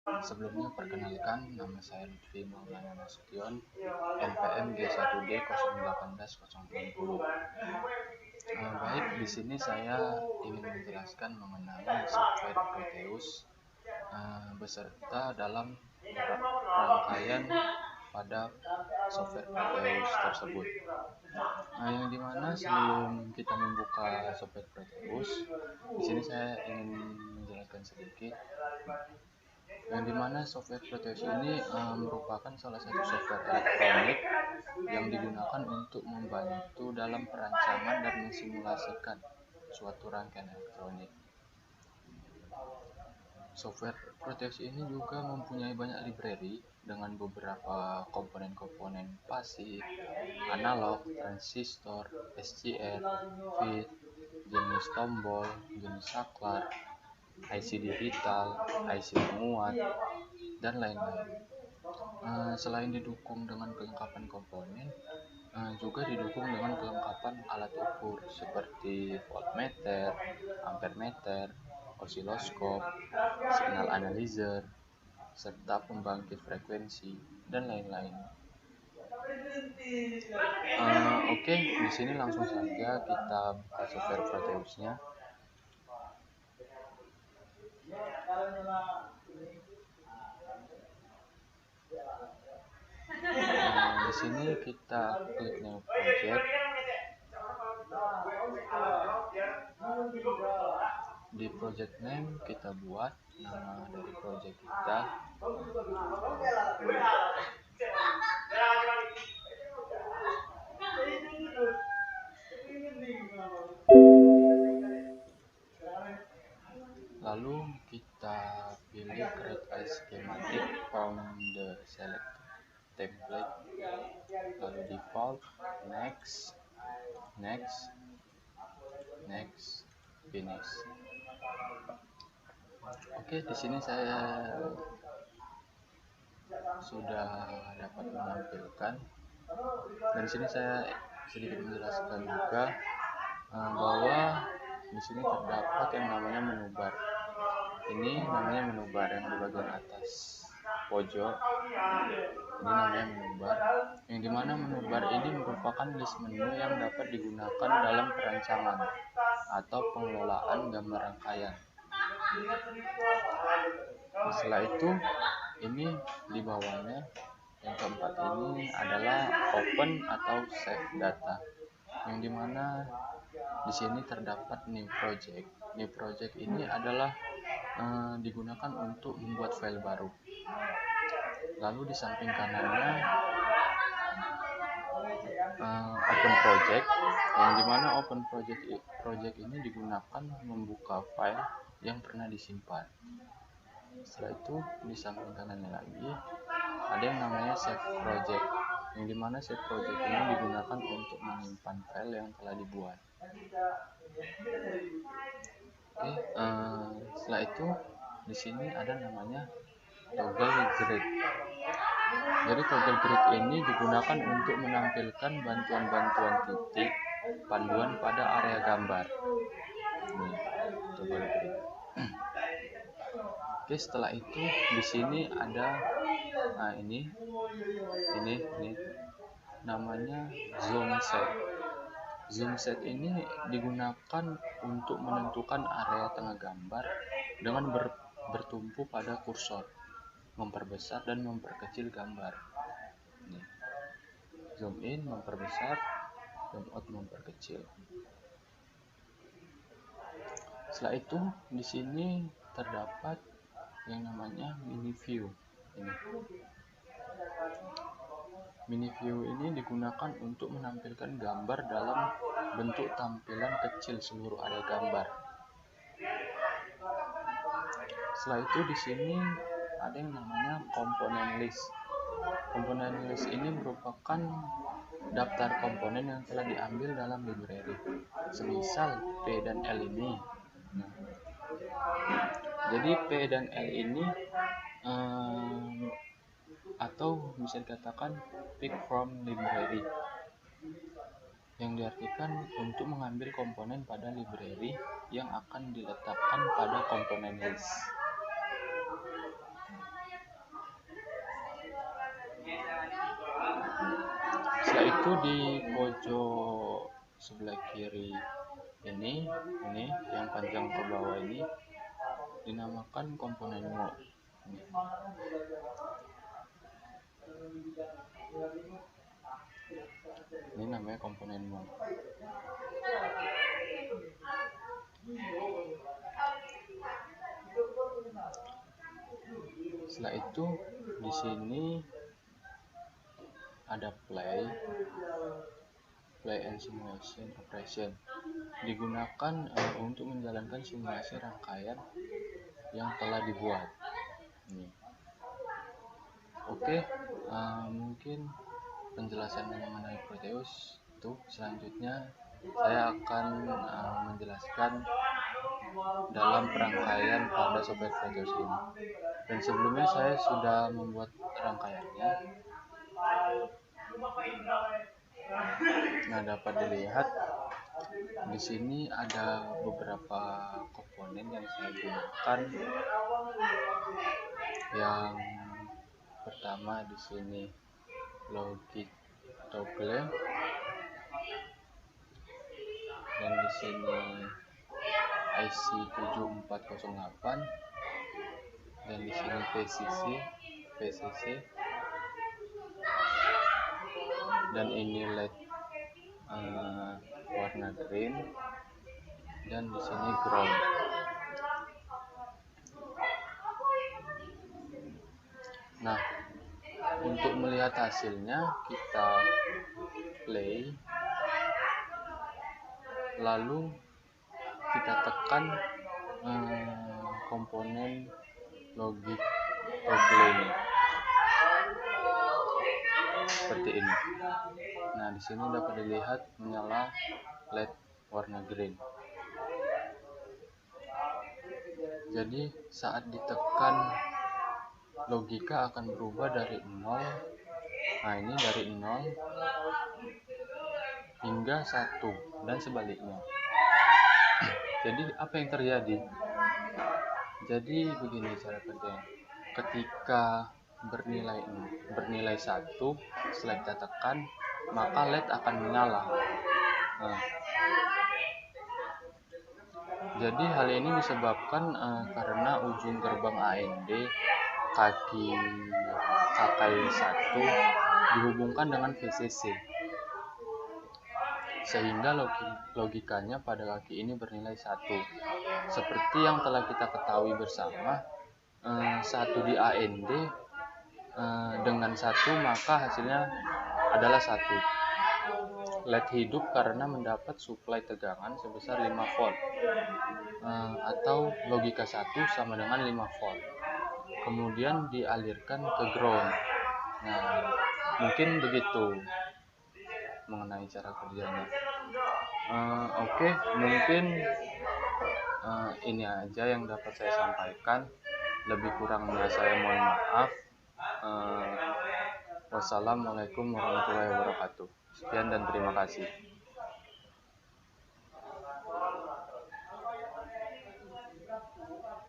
Sebelumnya perkenalkan, nama saya Lutfi Maulana Nasution, NPM G1D 081060. Baik, di sini saya ingin menjelaskan mengenai software Proteus beserta dalam rangkaian pada software Proteus tersebut. Yang dimana sebelum kita membuka software Proteus, di sini saya ingin menjelaskan sedikit yang dimana software Proteus ini merupakan salah satu software elektronik yang digunakan untuk membantu dalam perancangan dan mensimulasikan suatu rangkaian elektronik. Software Proteus ini juga mempunyai banyak library dengan beberapa komponen-komponen pasif, analog, transistor, SCR, FIT, jenis tombol, jenis saklar, IC digital, IC penguat, dan lain-lain. Selain didukung dengan kelengkapan komponen, juga didukung dengan kelengkapan alat ukur seperti voltmeter, ampermeter, osiloskop, signal analyzer, serta pembangkit frekuensi, dan lain-lain. Oke, di sini langsung saja kita buka software Proteusnya. Di sini kita klik new project. Di project name kita buat nama dari project kita. Lalu kita pilih create a schematic from the select template, lalu default, next, finish. Oke, di sini saya sudah dapat menampilkan, dan di sini saya sedikit menjelaskan juga bahwa di sini terdapat yang namanya menu bar. Ini namanya menu bar yang di bagian atas pojok. Ini namanya menu bar, yang dimana menu bar ini merupakan list menu yang dapat digunakan dalam perancangan atau pengelolaan gambar rangkaian. Setelah itu, ini di bawahnya yang keempat ini adalah open atau save data, yang dimana di sini terdapat new project. New project ini adalah digunakan untuk membuat file baru. Lalu di samping kanannya open project, yang dimana open project ini digunakan membuka file yang pernah disimpan. Setelah itu di samping kanannya lagi ada yang namanya save project, yang dimana save project ini digunakan untuk menyimpan file yang telah dibuat. Oke, setelah itu di sini ada namanya toggle grid. Jadi toggle grid ini digunakan untuk menampilkan bantuan-bantuan titik panduan pada area gambar. Ini toggle grid. Oke, setelah itu di sini ada ini namanya zoom set. Zoom set ini digunakan untuk menentukan area tengah gambar dengan bertumpu pada kursor, memperbesar dan memperkecil gambar. Ini. Zoom in memperbesar, zoom out memperkecil. Setelah itu di sini terdapat yang namanya mini view. Ini. Mini view ini digunakan untuk menampilkan gambar dalam bentuk tampilan kecil seluruh area gambar. Setelah itu di sini ada yang namanya komponen list. Komponen list ini merupakan daftar komponen yang telah diambil dalam library, semisal P dan L ini. Jadi P dan L ini atau bisa dikatakan pick from library, yang diartikan untuk mengambil komponen pada library yang akan diletakkan pada komponen list. itu di pojok sebelah kiri ini yang panjang ke bawah ini dinamakan komponen mode. Ini namanya komponen mode. Setelah itu di sini ada play and simulation operation, digunakan untuk menjalankan simulasi rangkaian yang telah dibuat. Oke, mungkin penjelasan mengenai Proteus itu. Selanjutnya saya akan menjelaskan dalam perangkaian pada software Proteus ini. Dan sebelumnya saya sudah membuat rangkaiannya. Nah, dapat dilihat di sini ada beberapa komponen yang saya gunakan. Yang pertama di sini logic toggle, dan di sini IC 7408, dan di sini PCC, dan ini LED warna green, dan di sini ground. Nah, untuk melihat hasilnya kita play, lalu kita tekan komponen logic toggle ini seperti ini. Nah, di sini dapat dilihat menyala LED warna green. Jadi saat ditekan logika akan berubah dari 0. Nah, ini dari 0 hingga 1 dan sebaliknya. Jadi apa yang terjadi? Jadi begini cara kerjanya. Ketika bernilai 1, setelah kita tekan, maka LED akan menyala. Nah, jadi hal ini disebabkan karena ujung gerbang AND kaki cakai 1 dihubungkan dengan VCC, sehingga logikanya pada kaki ini bernilai 1. Seperti yang telah kita ketahui bersama, 1 di AND dengan 1 maka hasilnya adalah 1. LED hidup karena mendapat suplai tegangan sebesar 5 volt, atau logika 1 sama dengan 5 volt. Kemudian dialirkan ke ground. Nah, mungkin begitu mengenai cara kerjanya. Oke, mungkin ini aja yang dapat saya sampaikan. Lebih kurangnya saya mohon maaf. Wassalamualaikum warahmatullahi wabarakatuh. Sekian dan terima kasih.